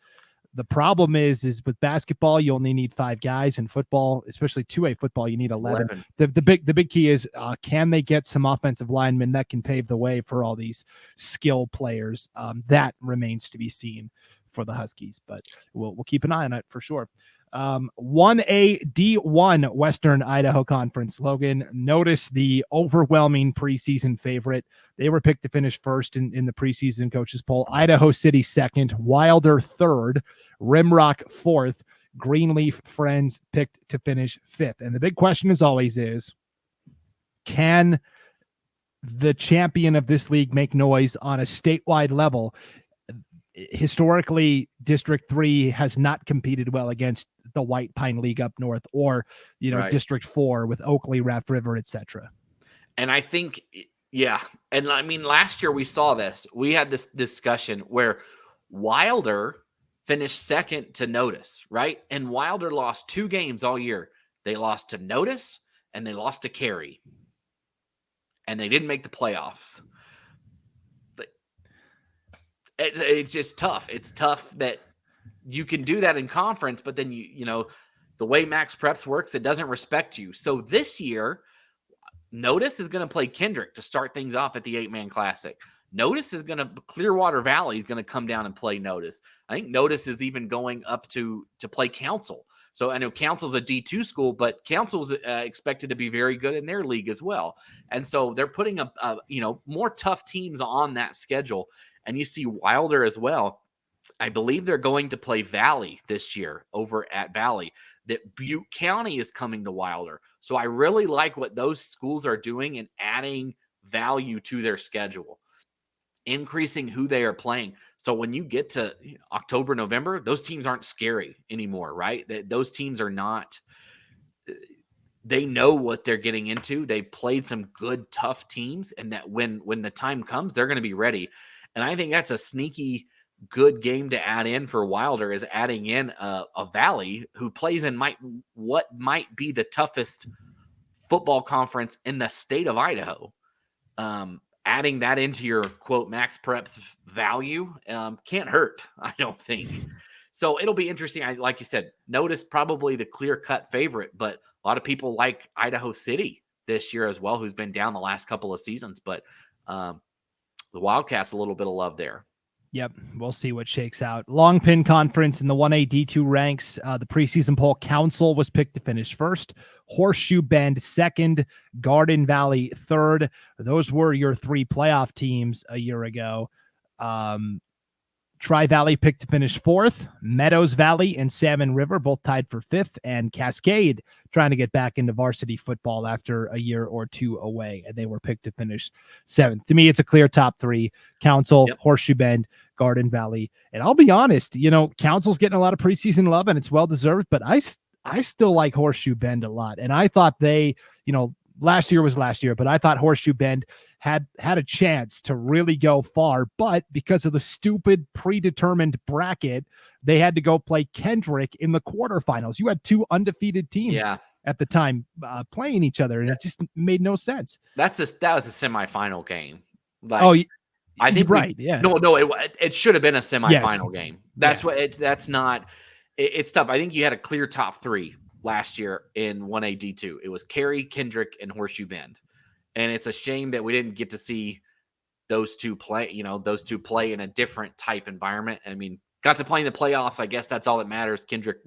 The problem is with basketball, you only need 5 guys. In football, especially 2A football, you need 11. The big key is, can they get some offensive linemen that can pave the way for all these skill players? That remains to be seen for the Huskies, but we'll keep an eye on it for sure. 1A D1 Western Idaho Conference. Logan, notice the overwhelming preseason favorite. They were picked to finish first in the preseason coaches poll. Idaho City second, Wilder third, Rimrock fourth, Greenleaf Friends picked to finish fifth. And the big question as always is, can the champion of this league make noise on a statewide level? Historically, District 3 has not competed well against the White Pine League up north, or, Right. District 4 with Oakley, Raft River, etc. And I think, yeah. And I mean, last year we saw this. We had this discussion where Wilder finished second to Notice, right? And Wilder lost 2 games all year. They lost to Notice and they lost to Cary. And they didn't make the playoffs. But it's just tough. It's tough that you can do that in conference, but then the way Max Preps works, it doesn't respect you. So this year, Notice is going to play Kendrick to start things off at the 8-man classic. Notice is going to Clearwater Valley is going to come down and play Notice. I think Notice is even going up to play Council. So I know Council's a D2 school, but Council's expected to be very good in their league as well. And so they're putting more tough teams on that schedule. And you see Wilder as well. I believe they're going to play Valley this year over at Valley. That Butte County is coming to Wilder. So I really like what those schools are doing and adding value to their schedule, increasing who they are playing. So when you get to October, November, those teams aren't scary anymore, right? Those teams are not, they know what they're getting into. They played some good, tough teams, and that when the time comes, they're going to be ready. And I think that's a sneaky good game to add in for Wilder, is adding in a Valley who plays in what might be the toughest football conference in the state of Idaho. Adding that into your quote Max Preps value can't hurt, I don't think. So it'll be interesting. Like you said, Notice probably the clear-cut favorite, but a lot of people like Idaho City this year as well, who's been down the last couple of seasons. But the Wildcats, a little bit of love there. Yep, we'll see what shakes out. Long Pin Conference in the 1A D2 ranks. The preseason poll, Council was picked to finish first, Horseshoe Bend second, Garden Valley third. Those were your 3 playoff teams a year ago. Tri-Valley picked to finish 4th, Meadows Valley and Salmon River both tied for 5th, and Cascade trying to get back into varsity football after a year or 2 away, and they were picked to finish 7th. To me, it's a clear top 3, Council, yep, Horseshoe Bend, Garden Valley. And I'll be honest, Council's getting a lot of preseason love, and it's well-deserved, but I still like Horseshoe Bend a lot. And I thought they, last year was last year, but I thought Horseshoe Bend had a chance to really go far, but because of the stupid predetermined bracket, they had to go play Kendrick in the quarterfinals. You had 2 undefeated teams at the time playing each other, and it just made no sense. That was a semifinal game. I think right. Yeah. No, it should have been a semifinal game. That's what that's not. It's tough. I think you had a clear top 3 last year in 1A D2. It was Cary, Kendrick, and Horseshoe Bend. And it's a shame that we didn't get to see those two play, in a different type environment. I mean, got to play in the playoffs. I guess that's all that matters. Kendrick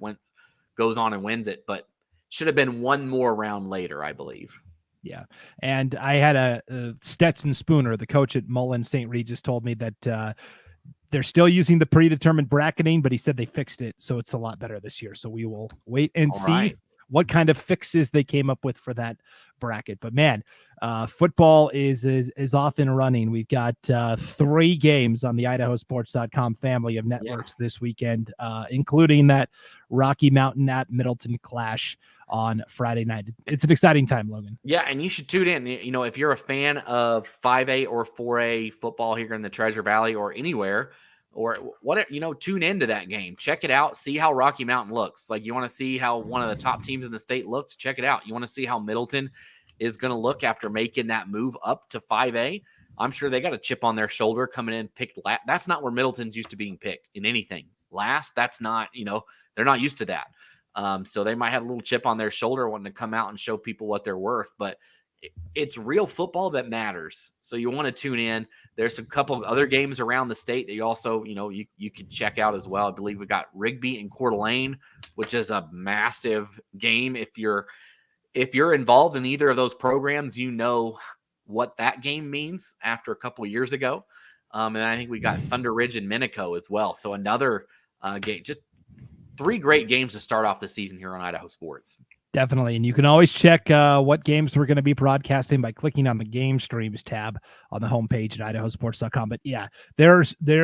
goes on and wins it, but should have been one more round later, I believe. Yeah. And I had a Stetson Spooner, the coach at Mullen St. Regis, told me that they're still using the predetermined bracketing, but he said they fixed it, so it's a lot better this year. So we will wait and see what kind of fixes they came up with for that bracket. But man, football is off and running. We've got 3 games on the IdahoSports.com family of networks this weekend, including that Rocky Mountain at Middleton clash on Friday night. It's an exciting time, Logan. Yeah, and you should tune in. If you're a fan of 5A or 4A football here in the Treasure Valley or anywhere, or whatever, tune into that game. Check it out. See how Rocky Mountain looks. Like, you want to see how one of the top teams in the state looks? Check it out. You want to see how Middleton is going to look after making that move up to 5A? I'm sure they got a chip on their shoulder coming in picked last. That's not where Middleton's used to being picked in anything. Last, that's not, they're not used to that. So they might have a little chip on their shoulder wanting to come out and show people what they're worth, but it's real football that matters. So you want to tune in. There's a couple of other games around the state that you also, you could check out as well. I believe we got Rigby and Coeur d'Alene, which is a massive game. If you're involved in either of those programs, you know what that game means after a couple of years ago. And I think we got Thunder Ridge and Minico as well. So another game, just 3 great games to start off the season here on Idaho Sports. Definitely. And you can always check what games we're going to be broadcasting by clicking on the game streams tab on the homepage at IdahoSports.com. But yeah, there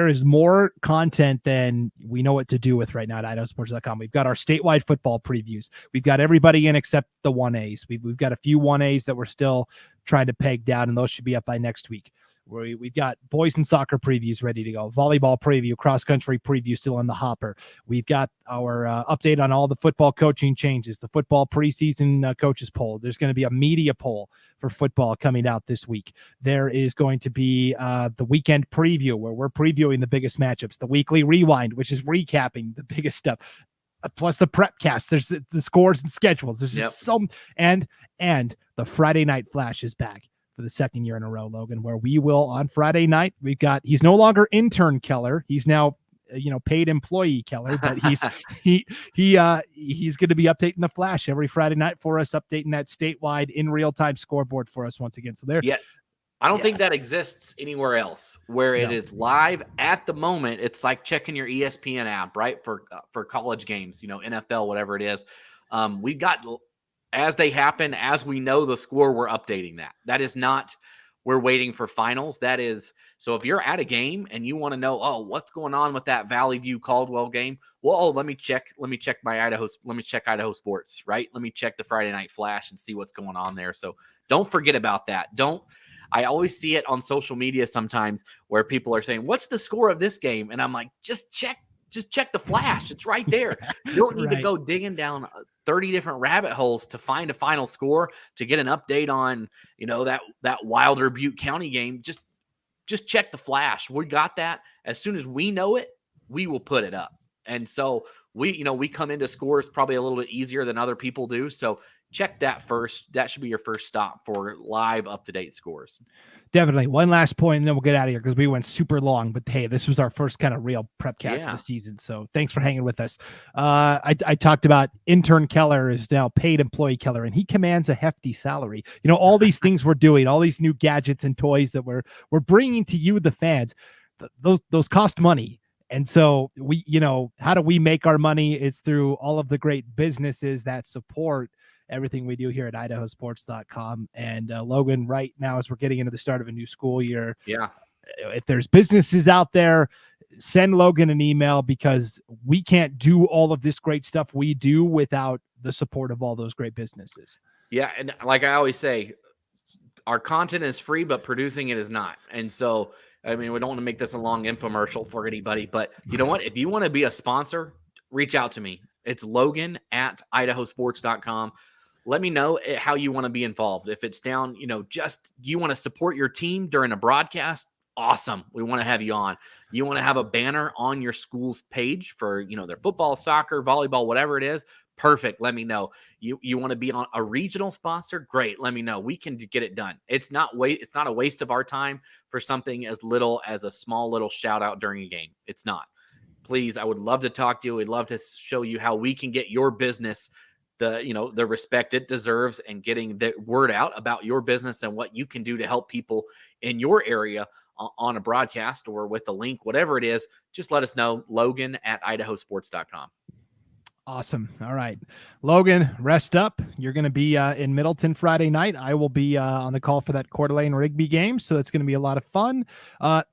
is more content than we know what to do with right now at IdahoSports.com. We've got our statewide football previews. We've got everybody in except the 1As. We've got a few 1As that we're still trying to peg down, and those should be up by next week. We've got boys and soccer previews ready to go, volleyball preview, cross-country preview still in the hopper. We've got our update on all the football coaching changes, the football preseason coaches poll. There's going to be a media poll for football coming out this week. There is going to be the weekend preview where we're previewing the biggest matchups, the weekly rewind, which is recapping the biggest stuff. Plus the Prepcast. There's the scores and schedules. There's just some, and the Friday night flash is back for the second year in a row, Logan, where we will on Friday night. He's no longer intern Keller. He's now, paid employee Keller, but he's going to be updating the flash every Friday night for us, updating that statewide in real time scoreboard for us once again. So there. Yeah. I don't think that exists anywhere else where it is live at the moment. It's like checking your ESPN app, right? For college games, NFL, whatever it is. We got, as they happen, as we know the score, we're updating that. That is not, we're waiting for finals. That is, so if you're at a game and you want to know, what's going on with that Valley View Caldwell game? Well, let me check my let me check Idaho Sports, right? Let me check the Friday Night Flash and see what's going on there. So don't forget about that. I always see it on social media sometimes where people are saying, what's the score of this game? And I'm like, just check the flash. It's right there. You don't need to go digging down 30 different rabbit holes to find a final score, to get an update on, that Wilder Butte County game. Just check the flash. We got that. As soon as we know it, we will put it up. And so we come into scores probably a little bit easier than other people do. So check that first. That should be your first stop for live up-to-date scores. Definitely. One last point, and then we'll get out of here because we went super long. But hey, this was our first kind of real Prepcast of the season. So thanks for hanging with us. I talked about intern Keller is now paid employee Keller, and he commands a hefty salary. All these things we're doing, all these new gadgets and toys that we're bringing to you, the fans, those cost money. And so we, how do we make our money? It's through all of the great businesses that support everything we do here at IdahoSports.com. And Logan, right now, as we're getting into the start of a new school year, if there's businesses out there, send Logan an email, because we can't do all of this great stuff we do without the support of all those great businesses. Yeah. And like I always say, our content is free, but producing it is not. And so, I mean, we don't want to make this a long infomercial for anybody, but you know what? If you want to be a sponsor, reach out to me. It's Logan at IdahoSports.com. Let me know how you want to be involved. If it's down, just you want to support your team during a broadcast, awesome. We want to have you on. You want to have a banner on your school's page for, their football, soccer, volleyball, whatever it is. Perfect. Let me know. You want to be on a regional sponsor? Great. Let me know. We can get it done. It's not a waste of our time for something as little as a small little shout out during a game. It's not. Please, I would love to talk to you. We'd love to show you how we can get your business the respect it deserves, and getting the word out about your business and what you can do to help people in your area on a broadcast or with a link, whatever it is. Just let us know. Logan at IdahoSports.com. Awesome. All right, Logan, rest up. You're going to be in Middleton Friday night. I will be on the call for that Coeur d'Alene Rigby game, so that's going to be a lot of fun.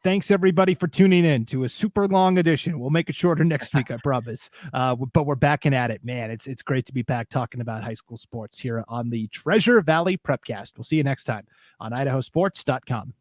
Thanks everybody for tuning in to a super long edition. We'll make it shorter next week, I promise. But we're backing at it, man. It's great to be back talking about high school sports here on the Treasure Valley Prepcast. We'll see you next time on IdahoSports.com.